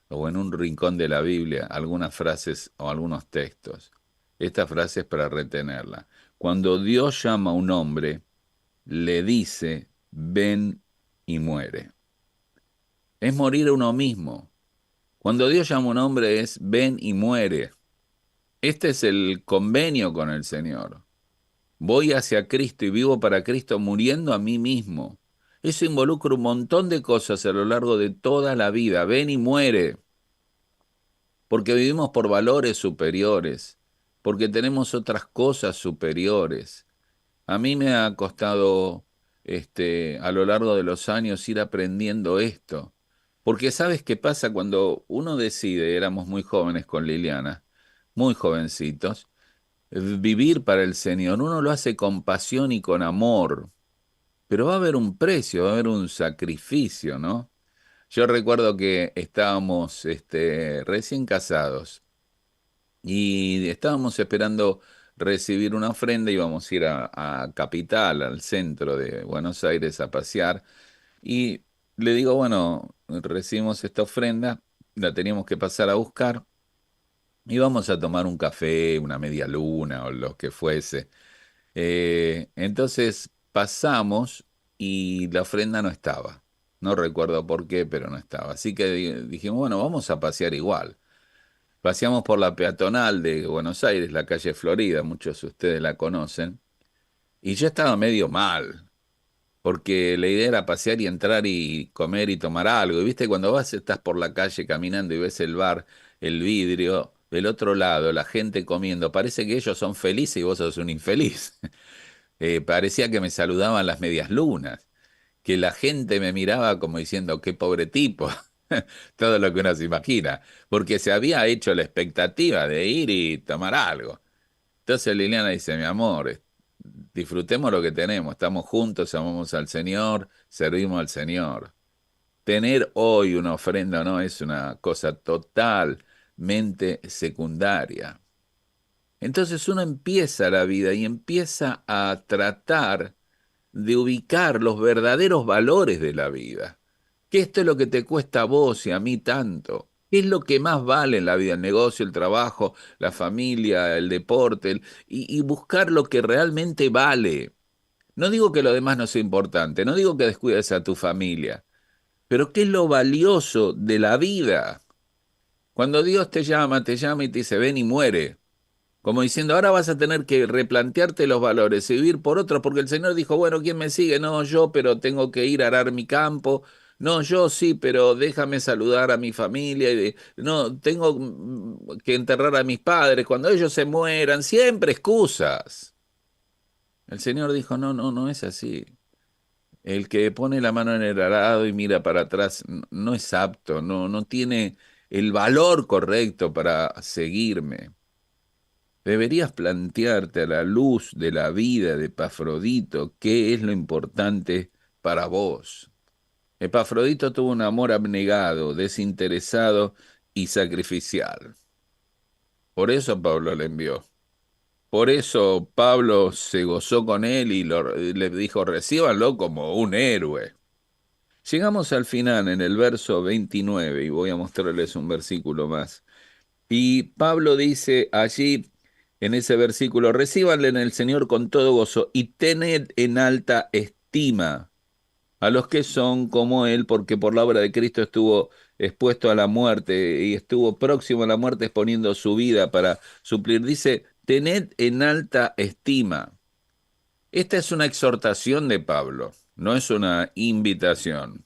O en un rincón de la Biblia, algunas frases o algunos textos. Esta frase es para retenerla. Cuando Dios llama a un hombre, le dice, ven y muere. Es morir a uno mismo. Cuando Dios llama a un hombre es, ven y muere. Este es el convenio con el Señor. Voy hacia Cristo y vivo para Cristo muriendo a mí mismo. Eso involucra un montón de cosas a lo largo de toda la vida. Ven y muere, porque vivimos por valores superiores, porque tenemos otras cosas superiores. A mí me ha costado, a lo largo de los años ir aprendiendo esto. Porque ¿sabes qué pasa cuando uno decide, éramos muy jóvenes con Liliana, muy jovencitos, vivir para el Señor? Uno lo hace con pasión y con amor, pero va a haber un precio, va a haber un sacrificio, ¿no? Yo recuerdo que estábamos, recién casados y estábamos esperando recibir una ofrenda, íbamos a ir a Capital, al centro de Buenos Aires, a pasear, y le digo, bueno, recibimos esta ofrenda, la teníamos que pasar a buscar, y vamos a tomar un café, una media luna o lo que fuese. Entonces pasamos y la ofrenda no estaba. No recuerdo por qué, pero no estaba. Así que dijimos, bueno, vamos a pasear igual. Paseamos por la peatonal de Buenos Aires, la calle Florida, muchos de ustedes la conocen, y yo estaba medio mal, porque la idea era pasear y entrar y comer y tomar algo. Y viste, cuando vas, estás por la calle caminando y ves el bar, el vidrio, del otro lado, la gente comiendo, parece que ellos son felices y vos sos un infeliz. Parecía que me saludaban las medias lunas, que la gente me miraba como diciendo, qué pobre tipo. Todo lo que uno se imagina, porque se había hecho la expectativa de ir y tomar algo. Entonces Liliana dice, mi amor, disfrutemos lo que tenemos, estamos juntos, amamos al Señor, servimos al Señor. Tener hoy una ofrenda o no es una cosa totalmente secundaria. Entonces uno empieza la vida y empieza a tratar de ubicar los verdaderos valores de la vida. ¿Qué esto es lo que te cuesta a vos y a mí tanto? ¿Qué es lo que más vale en la vida? El negocio, el trabajo, la familia, el deporte, y buscar lo que realmente vale. No digo que lo demás no sea importante, no digo que descuides a tu familia, pero ¿qué es lo valioso de la vida? Cuando Dios te llama y te dice, ven y muere. Como diciendo, ahora vas a tener que replantearte los valores y vivir por otros, porque el Señor dijo, bueno, ¿quién me sigue? No, yo, pero tengo que ir a arar mi campo. No, yo sí, pero déjame saludar a mi familia. No, tengo que enterrar a mis padres. Cuando ellos se mueran, siempre excusas. El Señor dijo, no, no, no es así. El que pone la mano en el arado y mira para atrás no es apto, no, no tiene el valor correcto para seguirme. Deberías plantearte a la luz de la vida de Epafrodito qué es lo importante para vos. Epafrodito tuvo un amor abnegado, desinteresado y sacrificial. Por eso Pablo le envió. Por eso Pablo se gozó con él y le dijo, recíbanlo como un héroe. Llegamos al final en el verso 29 y voy a mostrarles un versículo más. Y Pablo dice allí en ese versículo, recíbanle en el Señor con todo gozo y tened en alta estima a los que son como Él, porque por la obra de Cristo estuvo expuesto a la muerte y estuvo próximo a la muerte exponiendo su vida para suplir. Dice, tened en alta estima. Esta es una exhortación de Pablo, no es una invitación.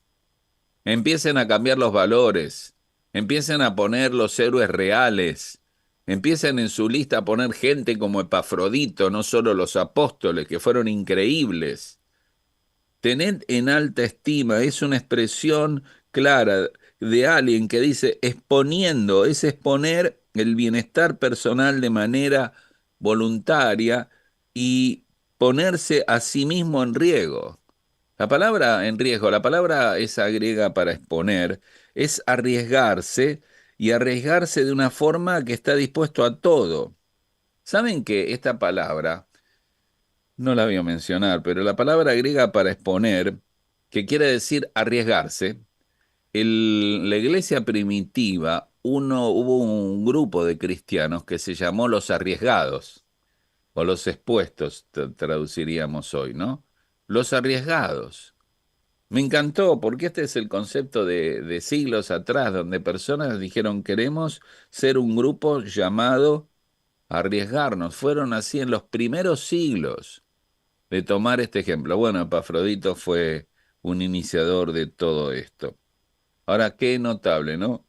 Empiecen a cambiar los valores, empiecen a poner los héroes reales, empiecen en su lista a poner gente como Epafrodito, no solo los apóstoles, que fueron increíbles. Tened en alta estima, es una expresión clara de alguien que dice exponiendo, es exponer el bienestar personal de manera voluntaria y ponerse a sí mismo en riesgo. La palabra en riesgo, la palabra esa griega para exponer, es arriesgarse y arriesgarse de una forma que está dispuesto a todo. ¿Saben que esta palabra, no la voy a mencionar, pero la palabra griega para exponer, que quiere decir arriesgarse, en la iglesia primitiva hubo un grupo de cristianos que se llamó los arriesgados, o los expuestos, traduciríamos hoy, ¿no? Los arriesgados. Me encantó porque este es el concepto de siglos atrás, donde personas dijeron queremos ser un grupo llamado a arriesgarnos. Fueron así en los primeros siglos de tomar este ejemplo. Bueno, Epafrodito fue un iniciador de todo esto. Ahora, qué notable, ¿no?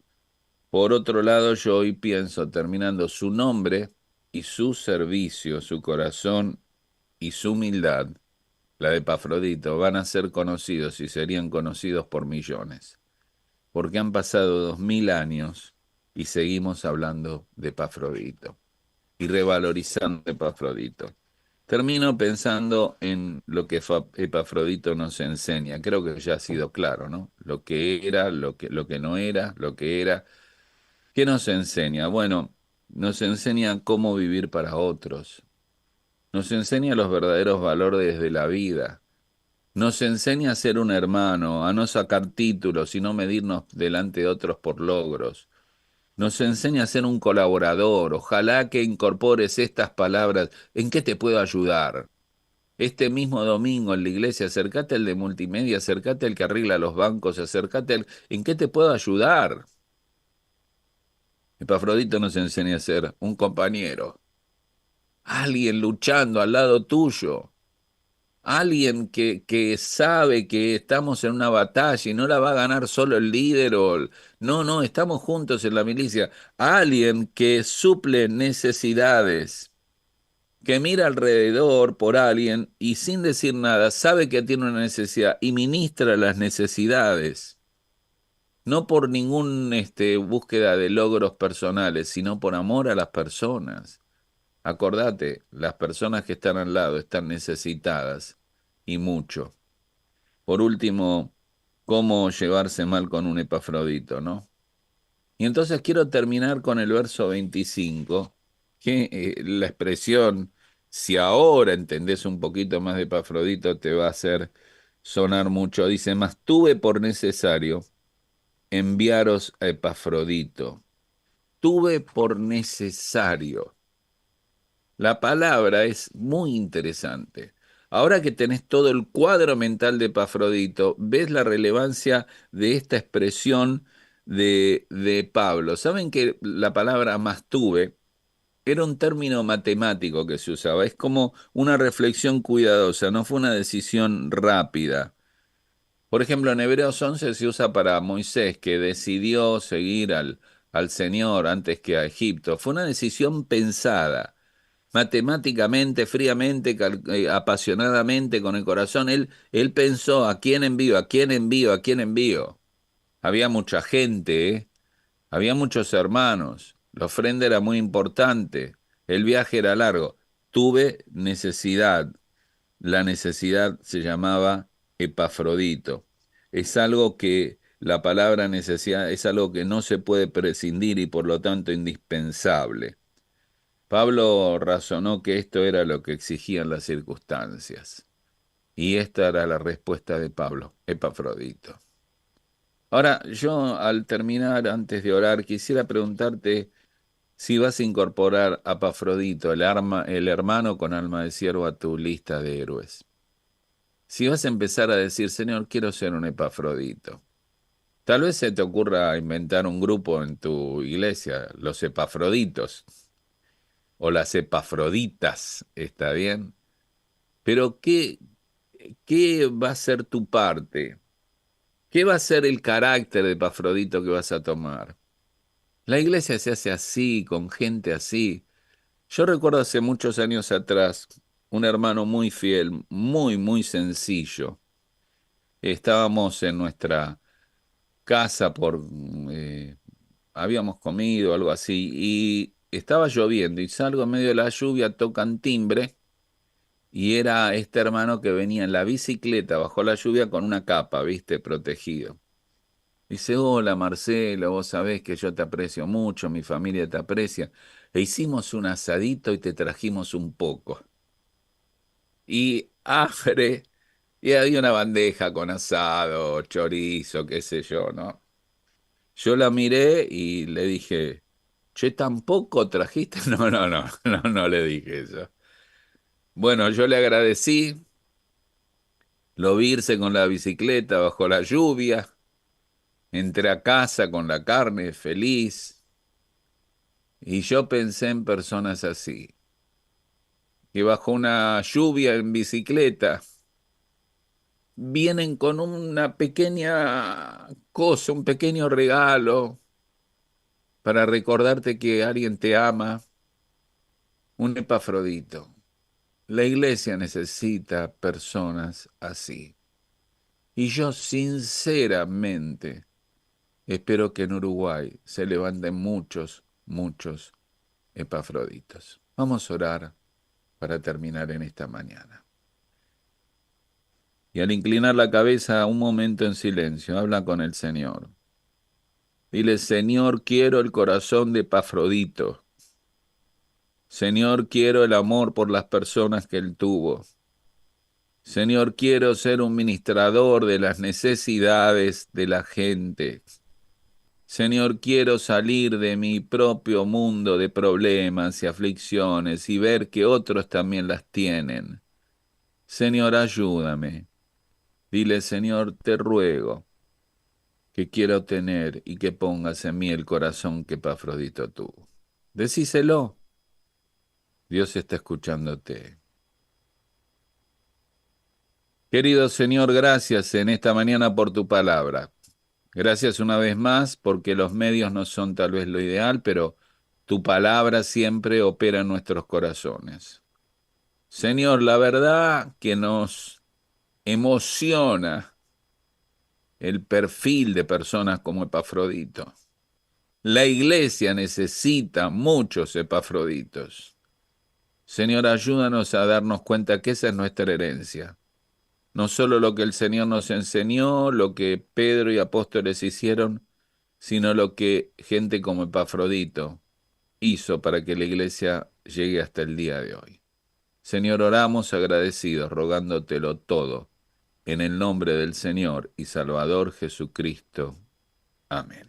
Por otro lado, yo hoy pienso, terminando, su nombre y su servicio, su corazón y su humildad, la de Epafrodito, van a ser conocidos y serían conocidos por millones, porque han pasado 2000 años y seguimos hablando de Epafrodito y revalorizando a Epafrodito. Termino pensando en lo que Epafrodito nos enseña. Creo que ya ha sido claro, ¿no? Lo que era, lo que no era, lo que era. ¿Qué nos enseña? Bueno, nos enseña cómo vivir para otros. Nos enseña los verdaderos valores de la vida. Nos enseña a ser un hermano, a no sacar títulos y no medirnos delante de otros por logros. Nos enseña a ser un colaborador. Ojalá que incorpores estas palabras. ¿En qué te puedo ayudar? Este mismo domingo en la iglesia, acércate al de multimedia, acércate al que arregla los bancos, acércate al... ¿En qué te puedo ayudar? Epafrodito nos enseña a ser un compañero, alguien luchando al lado tuyo, alguien que sabe que estamos en una batalla y no la va a ganar solo el líder No, no, estamos juntos en la milicia. Alguien que suple necesidades, que mira alrededor por alguien y sin decir nada sabe que tiene una necesidad y ministra las necesidades. No por ningún búsqueda de logros personales, sino por amor a las personas. Acordate, las personas que están al lado están necesitadas y mucho. Por último, cómo llevarse mal con un Epafrodito, ¿no? Y entonces quiero terminar con el verso 25, que la expresión, si ahora entendés un poquito más de Epafrodito, te va a hacer sonar mucho. Dice, mas tuve por necesario enviaros a Epafrodito. Tuve por necesario. La palabra es muy interesante. Ahora que tenés todo el cuadro mental de Epafrodito, ves la relevancia de esta expresión de Pablo. ¿Saben que la palabra mastuve era un término matemático que se usaba? Es como una reflexión cuidadosa, no fue una decisión rápida. Por ejemplo, en Hebreos 11 se usa para Moisés, que decidió seguir al Señor antes que a Egipto. Fue una decisión pensada matemáticamente, fríamente, apasionadamente, con el corazón. Él pensó, ¿a quién envío? ¿A quién envío? ¿A quién envío? Había mucha gente, ¿eh? Había muchos hermanos. La ofrenda era muy importante. El viaje era largo. Tuve necesidad. La necesidad se llamaba Epafrodito. Es algo que la palabra necesidad es algo que no se puede prescindir y por lo tanto indispensable. Pablo razonó que esto era lo que exigían las circunstancias. Y esta era la respuesta de Pablo, Epafrodito. Ahora, yo al terminar, antes de orar, quisiera preguntarte si vas a incorporar a Epafrodito, el hermano con alma de siervo, a tu lista de héroes. Si vas a empezar a decir, Señor, quiero ser un Epafrodito. Tal vez se te ocurra inventar un grupo en tu iglesia, los Epafroditos o las Epafroditas, ¿está bien? Pero ¿qué va a ser tu parte? ¿Qué va a ser el carácter de Epafrodito que vas a tomar? La iglesia se hace así, con gente así. Yo recuerdo hace muchos años atrás, un hermano muy fiel, muy sencillo. Estábamos en nuestra casa eh, habíamos comido, algo así, y estaba lloviendo y salgo en medio de la lluvia, tocan timbre y era este hermano que venía en la bicicleta bajo la lluvia con una capa, viste, protegido. Dice, hola Marcelo, vos sabés que yo te aprecio mucho, mi familia te aprecia. E hicimos un asadito y te trajimos un poco. Y abre, y había una bandeja con asado, chorizo, qué sé yo, ¿no? Yo la miré y le dije, che, ¿tampoco trajiste? No le dije eso. Bueno, yo le agradecí, lo vi irse con la bicicleta bajo la lluvia, entré a casa con la carne feliz, y yo pensé en personas así, que bajo una lluvia en bicicleta vienen con una pequeña cosa, un pequeño regalo para recordarte que alguien te ama, un Epafrodito. La iglesia necesita personas así. Y yo sinceramente espero que en Uruguay se levanten muchos Epafroditos. Vamos a orar para terminar en esta mañana. Y al inclinar la cabeza un momento en silencio, habla con el Señor. Dile, Señor, quiero el corazón de Epafrodito. Señor, quiero el amor por las personas que él tuvo. Señor, quiero ser un ministrador de las necesidades de la gente. Señor, quiero salir de mi propio mundo de problemas y aflicciones y ver que otros también las tienen. Señor, ayúdame. Dile, Señor, te ruego que quiero tener y que pongas en mí el corazón que Epafrodito tuvo. Decíselo. Dios está escuchándote. Querido Señor, gracias en esta mañana por tu palabra. Gracias una vez más porque los medios no son tal vez lo ideal, pero tu palabra siempre opera en nuestros corazones. Señor, la verdad que nos emociona el perfil de personas como Epafrodito. La iglesia necesita muchos Epafroditos. Señor, ayúdanos a darnos cuenta que esa es nuestra herencia. No solo lo que el Señor nos enseñó, lo que Pedro y apóstoles hicieron, sino lo que gente como Epafrodito hizo para que la iglesia llegue hasta el día de hoy. Señor, oramos agradecidos, rogándotelo todo, en el nombre del Señor y Salvador Jesucristo. Amén.